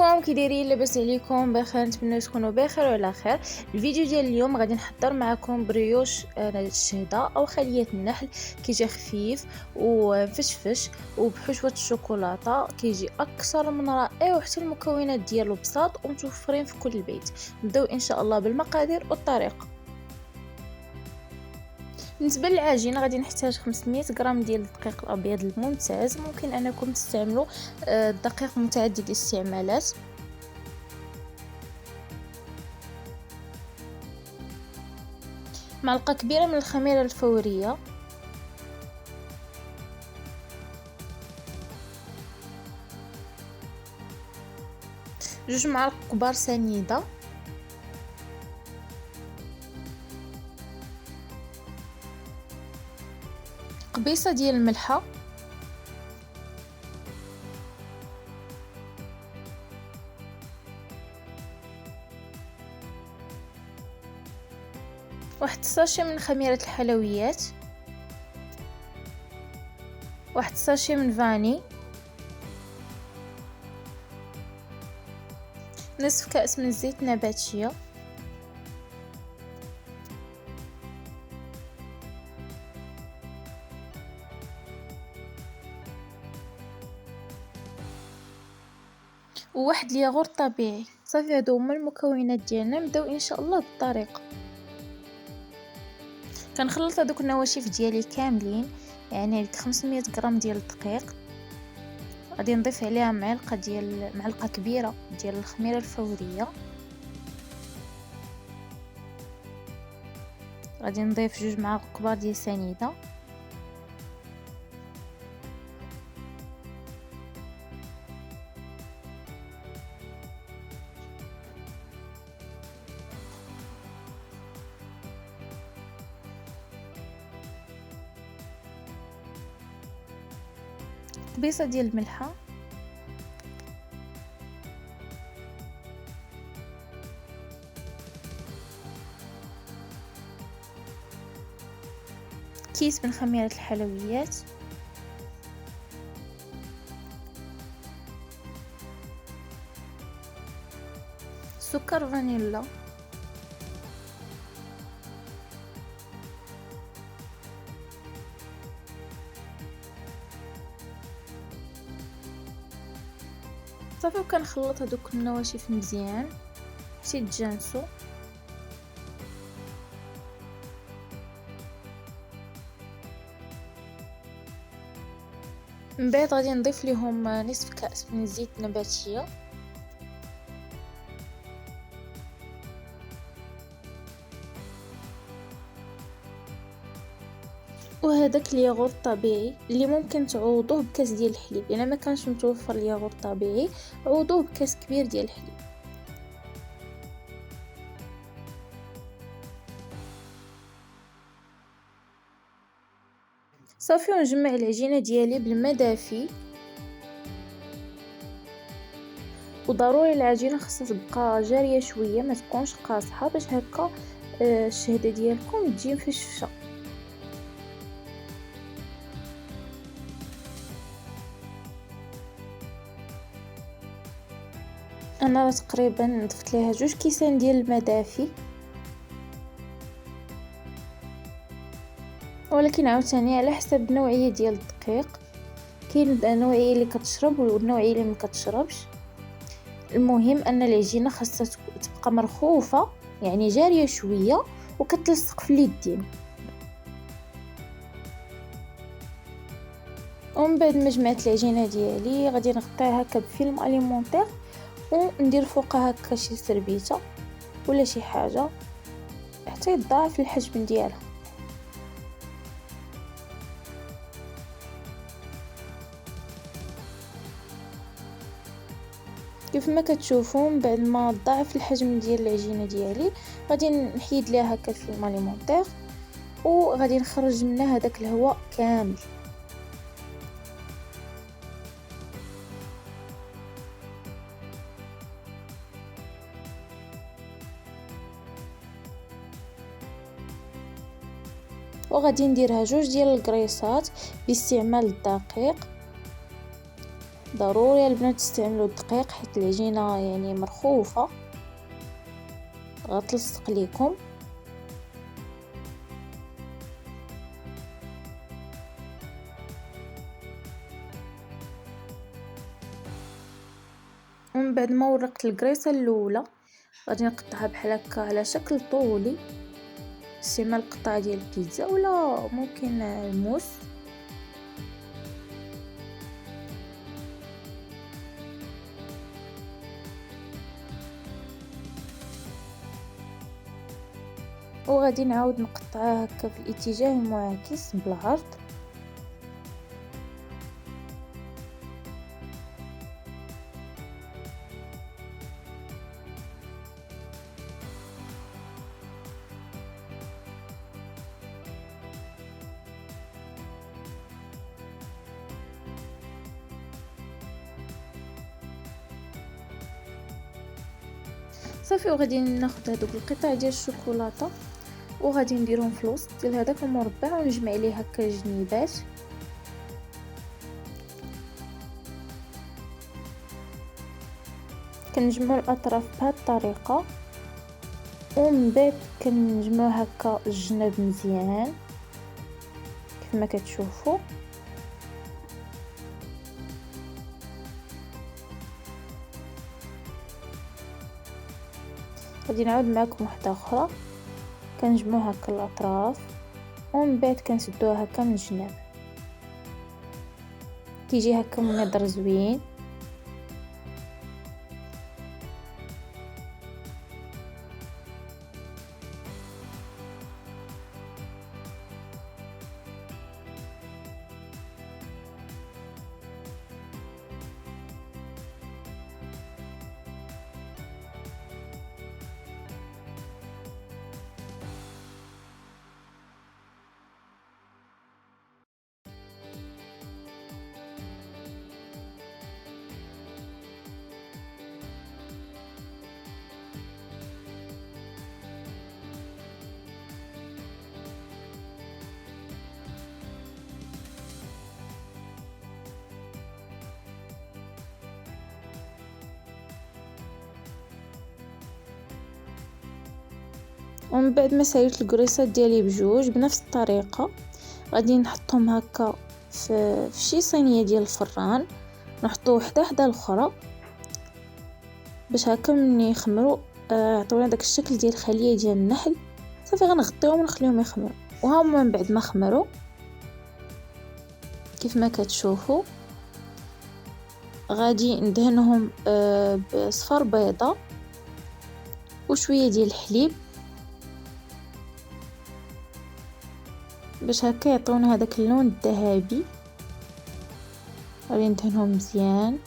عليكم، كي دايرين؟ لاباس عليكم؟ بخير، نتمنى تكونوا بخير وعلى خير. الفيديو ديال اليوم غادي نحضر معكم بريوش الشهده او خليه النحل. كيجي خفيف وفشفش وبحشوه الشوكولاته، كيجي اكثر من رائع، وحتى المكونات ديالو بساط ومتوفرين في كل بيت. نبداو ان شاء الله بالمقادير والطريقه. بالنسبه للعجينه غادي نحتاج 500 غرام ديال الدقيق الابيض الممتاز. ممكن انكم تستعملوا الدقيق متعدد الاستعمالات. معلقه كبيره من الخميره الفوريه، جوج معالق كبار سنيده، قبيصه ديال الملحه، واحد الساشي من خميره الحلويات، واحد الساشي من فاني، نصف كأس من الزيت النباتيه، وواحد الياغورت طبيعي. صافي، هادو هما المكونات ديالنا. نبداو ان شاء الله بالطريقه. كنخلط هذوك النواشف ديالي كاملين، يعني 500 غرام ديال الدقيق. غادي نضيف عليها معلقه كبيره ديال الخميره الفوريه. غادي نضيف جوج معالق كبار ديال سنيده، قبيصه ديال الملحه، كيس من خميره الحلويات، سكر فانيلا، صافي. وكنخلط هذوك النواشف مزيان حتى يتجانسوا. من بعد غادي نضيف لهم نصف كأس من الزيت النباتيه، وهذاك الياغورت الطبيعي اللي ممكن تعوضوه بكاس ديال الحليب. الا ما كانش متوفر الياغورت الطبيعي، عوضوه بكاس كبير ديال الحليب. صافي، ونجمع العجينه ديالي بالماء دافي. وضروري العجينه خاصها تبقى جاريه شويه، ما تكونش قاصحه، باش هكا الشهده ديالكم تجي مفشفشه. انا تقريبا ضفت ليها 2 كيسان ديال الماء دافي، ولكن عاوتاني على حسب النوعيه ديال الدقيق. كاين النوعيه اللي كتشرب والنوعيه اللي ما كتشربش. المهم ان العجينه خاصها تبقى مرخوفه، يعني جاريه شويه وكتلصق في اليدين. ومن بعد ما جمعت العجينه ديالي غادي نغطيها هكا بفيلم اليمونطير، وندير فوقها هكا شي سربيته ولا شي حاجه حتى يتضاعف الحجم ديالها. كيف ما كتشوفوا، من بعد ما ضاعف الحجم ديال العجينه ديالي غادي نحيد ليها هكا الفيلم اليمونطير، وغادي نخرج منها هذاك الهواء كامل. وغادي نديرها 2 ديال القريصات باستعمال الدقيق. ضروري البنات تستعملوا الدقيق حيت العجينه يعني مرخوفه غتلصق ليكم. ومن بعد ما ورقت الكريسه الاولى غادي نقطعها بحال هكا على شكل طولي باستعمال قطعه ديال البيتزا ولا ممكن الموس. وغادي نعاود نقطعها هكا في الاتجاه المعاكس بالعرض. صافي وغادي ناخذ هذوك القطع ديال الشوكولاته وغادي نديرهم في الوسط ديال هذاك المربع ونجمع عليه هكا جنيبات. كنجمعوا الاطراف بهذه الطريقه ومن بعد كنجمعوا هكا الجناب مزيان كيف ما كتشوفوا. غادي نعاود معكم واحده اخرى كنجمعوا هكا الاطراف ومن بعد كنسدوها هكا من الجناب كيجي هكا منظر زوين. ومن بعد ما سايرت الكريسات ديالي بجوج بنفس الطريقه غادي نحطهم هكا في شي صينيه ديال الفران، نحطو وحده حدا الاخرى باش هكا ملي يخمروا عطيونا داك الشكل ديال الخليه ديال النحل. صافي غنغطيوهم ونخليهم يخمروا. وهما من بعد ما خمروا كيف ما كتشوفوا غادي ندهنهم بصفار بيضه وشويه ديال الحليب باش هكا يعطيونا هذاك اللون الذهبي. غادي ندهنهم مزيان.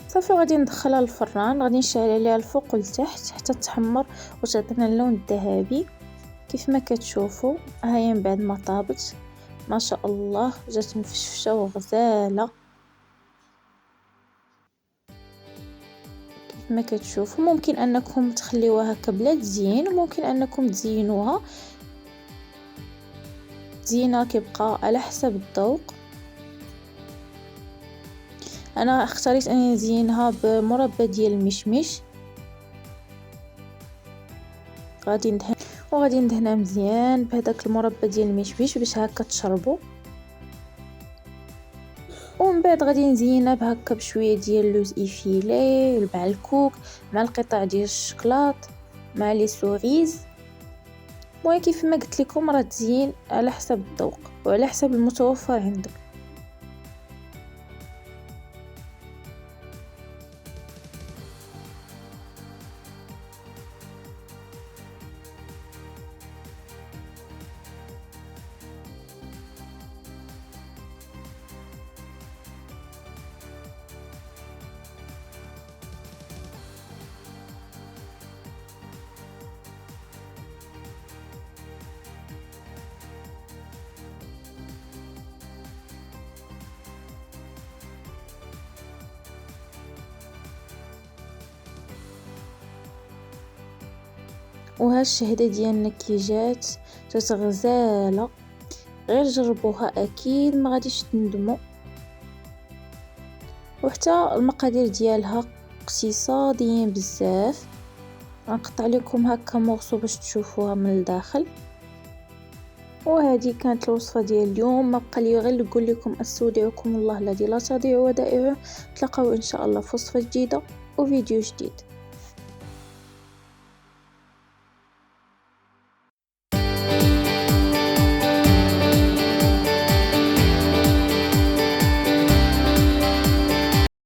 صافي غادي ندخلها للفران، غادي نشعل عليها الفوق والتحت حتى تحمر وتعطينا اللون الذهبي كيف ما كتشوفوا. هاهي من بعد ما طابت ما شاء الله جات مفشفشه وغزاله كيف ما كتشوفوا. ممكن انكم تخليوها هكا بلا تزيين وممكن انكم تزينوها. الزينه كيبقى على حسب الذوق. انا اختاريت اني نزينها بمربى ديال المشمش. غادي ندهن وغادي ندهنها مزيان بهذاك المربى ديال المشمش باش هكا تشربوا. ومن بعد غادي نزينها بهكا بشويه ديال اللوز ايفيلي مع الكوك مع القطع ديال الشكلاط مع لي سوريز. المهم كيف ما قلت لكم راه تزيين على حسب الذوق وعلى حسب المتوفر عندك. وها الشهدة ديالنا كي جات غزالة، غير جربوها اكيد ما غاديش تندموا. وحتى المقادير ديالها اقتصاديين بزاف، غنقطع لكم هكا مورسو باش تشوفوها من الداخل. وهذه كانت الوصفه ديال اليوم، ما بقى لي غير نقول لكم استودعكم الله الذي لا تضيع ودائعه. تلقاو ان شاء الله في وصفه جديده وفيديو جديد.